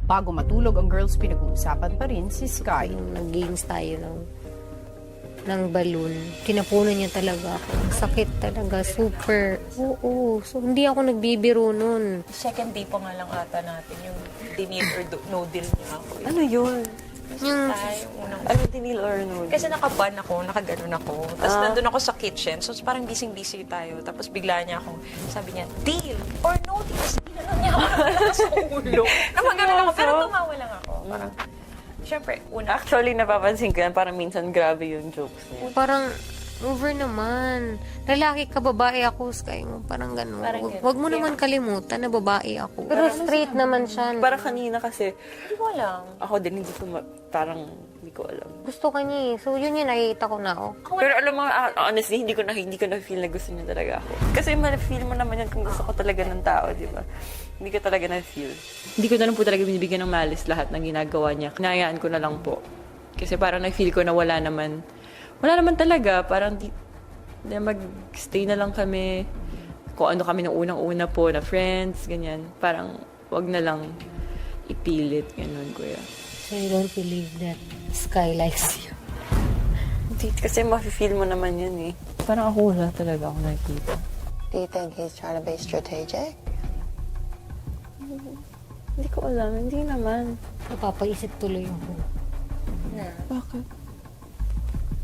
Bago matulog ang girls, pinag-uusapan pa rin si Sky. Nung nag-games tayo ng balloon, kinapunan niya talaga ako. Ang sakit talaga, super. Oo, so hindi ako nagbibiro nun. Second day pa nga lang ata natin yung dinil or no deal niya ako. Ano yun? Yung Unang Ano tinil or no? kasi nakaban ako, nakaganon ako. Tapos nandun ako sa kitchen. So parang busy-busy tayo. Tapos bigla niya ako, sabi niya, deal or no deal. Tapos ginanong niya ako sa ulo. Namaganon ako, pero tumawa lang ako. Parang, syempre, una, Actually, napapansin ko yan. Parang minsan grabe yung jokes niya. parang over naman. Lalaki ka, babae ako, Sky. Parang gano'n. Parang ganun. Wag mo naman kalimutan na babae ako. Pero straight naman siya. Parang kanina kasi, hindi ko alam. ako din, parang hindi ko alam. Gusto ka niya eh. So, yun yung nakikita ko na, oh. Pero alam mo, honestly, hindi ko na feel na gusto niya talaga ako. Kasi ma-feel mo naman yan kung gusto ko talaga ng tao, di ba? Hindi ko talaga na-feel. Hindi ko na lang po talaga binibigyan ng malis lahat ng ginagawa niya. Kinayaan ko na lang po. Kasi parang na-feel ko na wala naman talaga. Parang mag-stay na lang kami. Kung ano kami nung unang-una po na friends, ganyan. Parang wag na lang ipilit, ganun, kuya. So, you don't believe that Sky likes you? Hindi, kasi ma-feel mo naman yun eh. Parang ako wala talaga ako nakikita. Do you think he's trying to be strategic? Hindi ko alam, hindi naman. Napapaisip tuloy ako. Bakit?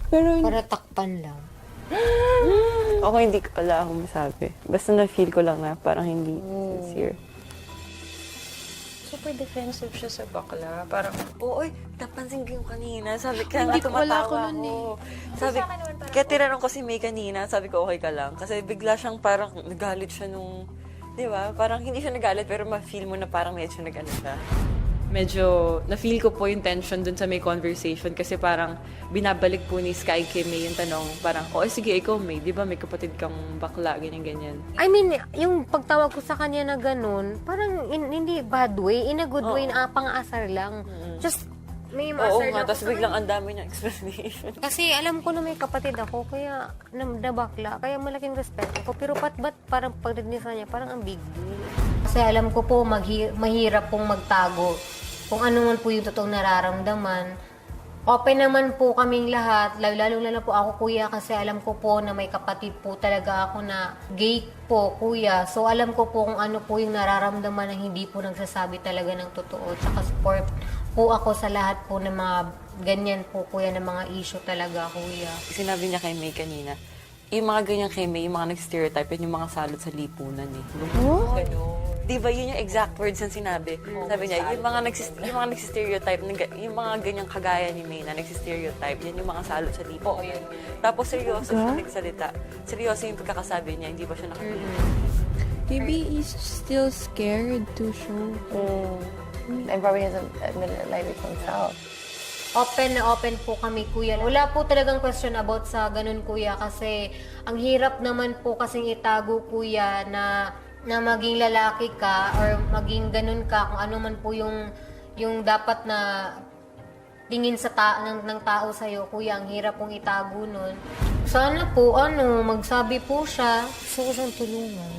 Pero Para takpan lang. ako hindi ko wala akong masabi. Basta na-feel ko lang na parang hindi sincere. Super defensive siya sa bakla. Parang, Oo, napansin ko yung kanina. Sabi ka Hindi nga ko- wala tumatawa ako nun ako. Sabi, kaya tinanong ko si May kanina, sabi ko okay ka lang. Kasi bigla siyang parang nagalit siya nung, di ba? Parang hindi siya nagalit pero ma-feel mo na parang medyo nag-ano siya. Medyo, na-feel ko po yung tension dun sa may conversation kasi parang binabalik po ni Sky kay May yung tanong, parang, sige, ikaw May, di ba may kapatid kang bakla, ganyan-ganyan. I mean, yung pagtawag ko sa kanya na ganun, parang hindi bad way, in a good way, na pang-asar lang. Just, may Oo maasar nga, lang. tapos biglang ang dami niyang explanation. Kasi alam ko na may kapatid ako, kaya nabakla, kaya malaking respeto ko. Pero ba't parang pagdating sa niya, parang ang big deal. Kasi alam ko po, mahirap pong magtago kung ano man po yung totoong nararamdaman. Open naman po kaming lahat, lalo na po ako, kuya, kasi alam ko po na may kapatid po talaga ako na gay po, kuya. So alam ko po kung ano po yung nararamdaman na hindi po nagsasabi talaga ng totoo. Tsaka support po ako sa lahat po ng mga ganyan po, kuya, ng mga issue talaga, kuya. Sinabi niya kay May kanina, yung mga ganyan kay May, yung mga nag-stereotype, yun yung mga salot sa lipunan eh. gano'n. Di ba yun yung exact words na sinabi? Sabi niya, yung mga nag-stereotype, yung mga ganyang kagaya ni May na nag-stereotype, yan yung mga salot sa lipunan. Tapos seryoso siya nagsalita. Seryoso yung pagkakasabi niya, hindi ba siya nakapili? Maybe he's still scared to show. And probably hasn't admitted it lately to himself. Open na open po kami, kuya. Wala po talagang question about sa ganun, kuya, kasi ang hirap naman po kasing itago, kuya, na maging lalaki ka or maging ganun ka, kung ano man po yung dapat na tingin sa ng tao sa'yo, kuya. Ang hirap pong itago nun. Sana po, magsabi po siya. Gusto ko siyang tulungan.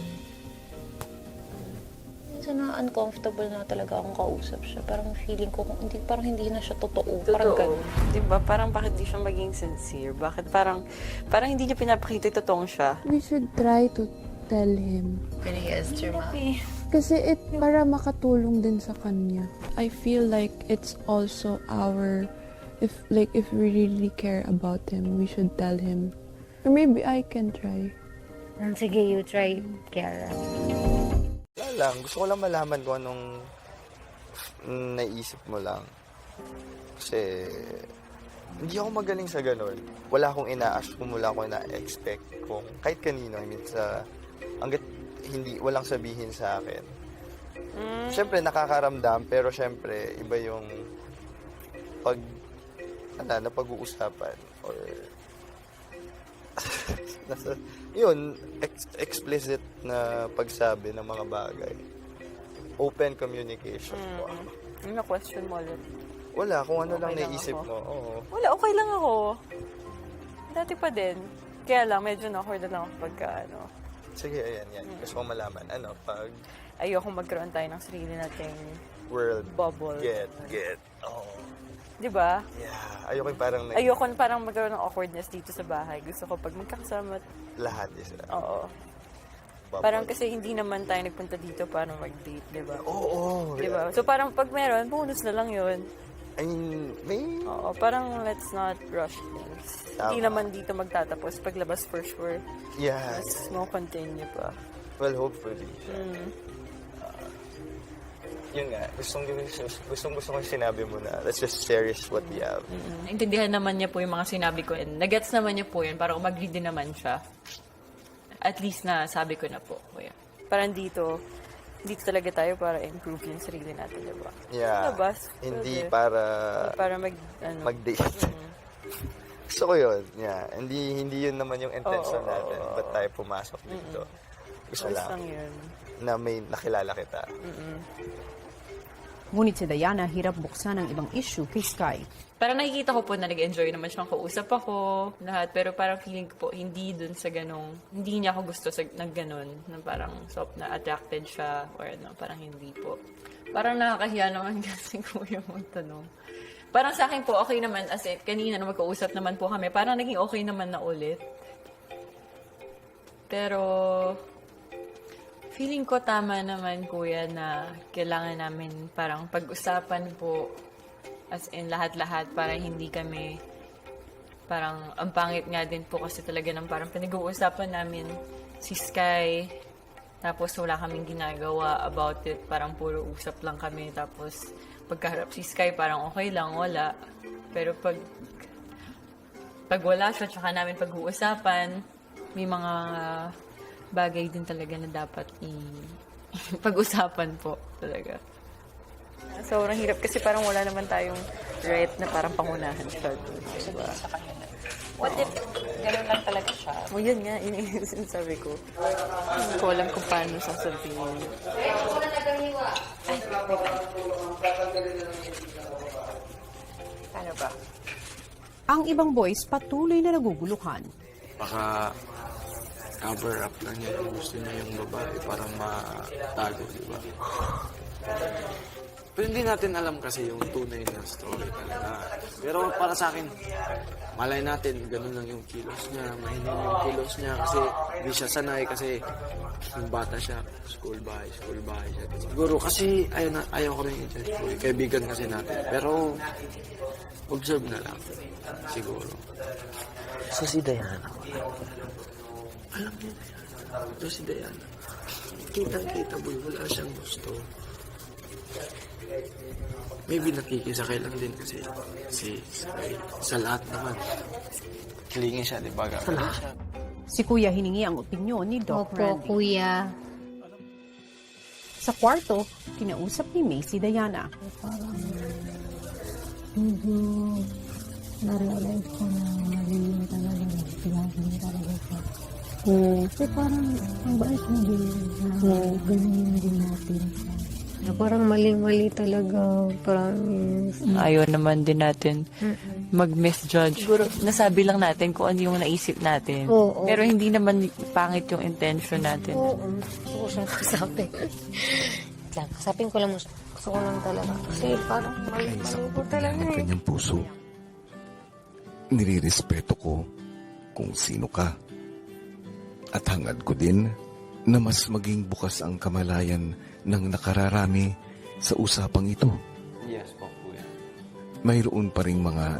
Minsan na uncomfortable na talaga akong kausap siya. Parang feeling ko, parang hindi na siya totoo. Parang Totoo. gano'n. Di ba? Parang bakit di siya maging sincere? Bakit parang hindi niya pinapakita yung totoong siya? We should try to tell him. And he is too much. Kasi para makatulong din sa kanya. I feel like it's also if we really care about him, we should tell him. Or maybe I can try. Sige, you try, Kiara. Wala lang. Gusto ko lang malaman kung anong naisip mo lang. Kasi hindi ako magaling sa ganun. Wala akong ina-assume, wala akong ina-expect kung kahit kanino. I mean, hanggat walang sabihin sa akin. Siyempre, nakakaramdam, pero siyempre, iba yung pag-uusapan or yun, explicit na pagsabi ng mga bagay. Open communication po. Yung na-question mo ulit. Wala, kung ano Okay lang lang naisip ako. mo. Oo. Wala, okay lang ako. Dati pa din. Kaya lang, medyo na-awkward na lang ako pagka, Sige, ayan. Gusto ko malaman. Pag ayoko magkaroon tayo ng sarili nating world. Bubble. Get. Oh. Di ba? Yeah. Ayoko yung parang Ayoko parang magkaroon ng awkwardness dito sa bahay. Gusto ko pag magkakasama, lahat is oo. bubble. Parang kasi hindi naman tayo nagpunta dito para mag-date, di ba? Oo. Di ba? So parang pag meron, bonus na lang yun. I mean, may... Oo, parang let's not rush things. Hindi naman dito magtatapos paglabas for sure. Yes. Mas mo continue pa. Well, hopefully. Yun nga, gustong ko sinabi mo na let's just cherish what we have. Naintindihan naman niya po yung mga sinabi ko and nagets naman niya po yun. Parang umagri din naman siya. At least na sabi ko na po, kuya. Parang dito talaga tayo para improve yung sarili natin, diba? Yeah. Labas. Hindi pwede. para mag-date. Gusto ko yun. Yeah. Hindi yun naman yung intention natin. Ba't tayo pumasok dito? Gusto lang yun. na may nakilala kita. Ngunit si Diana hirap buksan ang ibang issue kay Sky. Parang nakikita ko po na nag-enjoy naman siyang kausap ako, lahat. Pero parang feeling ko po, hindi dun sa ganong, hindi niya ako gusto ng ganon, na parang na attracted siya, or ano, parang hindi po. Parang nakakahiya naman kasi kuya magtanong. Parang sa akin po, okay naman, as in, kanina na magkausap naman po kami, parang naging okay naman na ulit. Pero, feeling ko tama naman, kuya, na kailangan namin parang pag-usapan po, as in lahat-lahat, para hindi kami, parang ang pangit nga din po kasi talaga ng parang pinag-uusapan namin si Sky, tapos wala kaming ginagawa about it, parang puro usap lang kami, tapos pagkaharap si Sky, parang okay lang, wala. Pero pag wala siya, tsaka namin pag-uusapan, may mga bagay din talaga na dapat pag-usapan po talaga. Sobrang hirap kasi parang wala naman tayong right na parang pangunahan siya. Diba? What if ganun lang talaga siya? O yun nga, yun yung sinasabi ko. Hindi ko alam kung paano sasabihin. Ano ba? Ang ibang boys patuloy na naguguluhan. Baka cover up lang niya yung gusto niya yung babae para matago, di ba? Pero hindi natin alam kasi yung tunay na story talaga. Pero para sa akin, malay natin, ganun lang yung kilos niya, mahina yung kilos niya kasi hindi siya sanay kasi yung bata siya, school bahay siya. Siguro kasi ayaw ko rin i-judge ko, kaibigan kasi natin. Pero observe na lang, siguro. So si Diana, Alam niya na yan. Ito si Diana. Kitang-kita, boy. Wala siyang gusto. Maybe nakikisakay lang din kasi sa lahat naman. Clingy siya, di ba? Sa lahat. Si Kuya hiningi ang opinyon ni Doc Opo, Randy. kuya. Sa kwarto, kinausap ni May si Diana. Na-realize ko na mali yung talaga. Pinagin talaga siya. Kasi parang ang bait mo din na ganyan din natin. Na parang mali-mali talaga. Parang Ayaw naman din natin mag-misjudge. Siguro, nasabi lang natin kung ano yung naisip natin. Oo. Pero hindi naman pangit yung intention natin. oo. Gusto ko siyang kasapin. Kasapin ko lang. Gusto ko lang talaga. Kasi parang mali-mali po talaga Ng kanyang puso. Nirirespeto ko kung sino ka. At hangad ko din na mas maging bukas ang kamalayan ng nakararami sa usapang ito. Yes po, kuya. Mayroon pa ring mga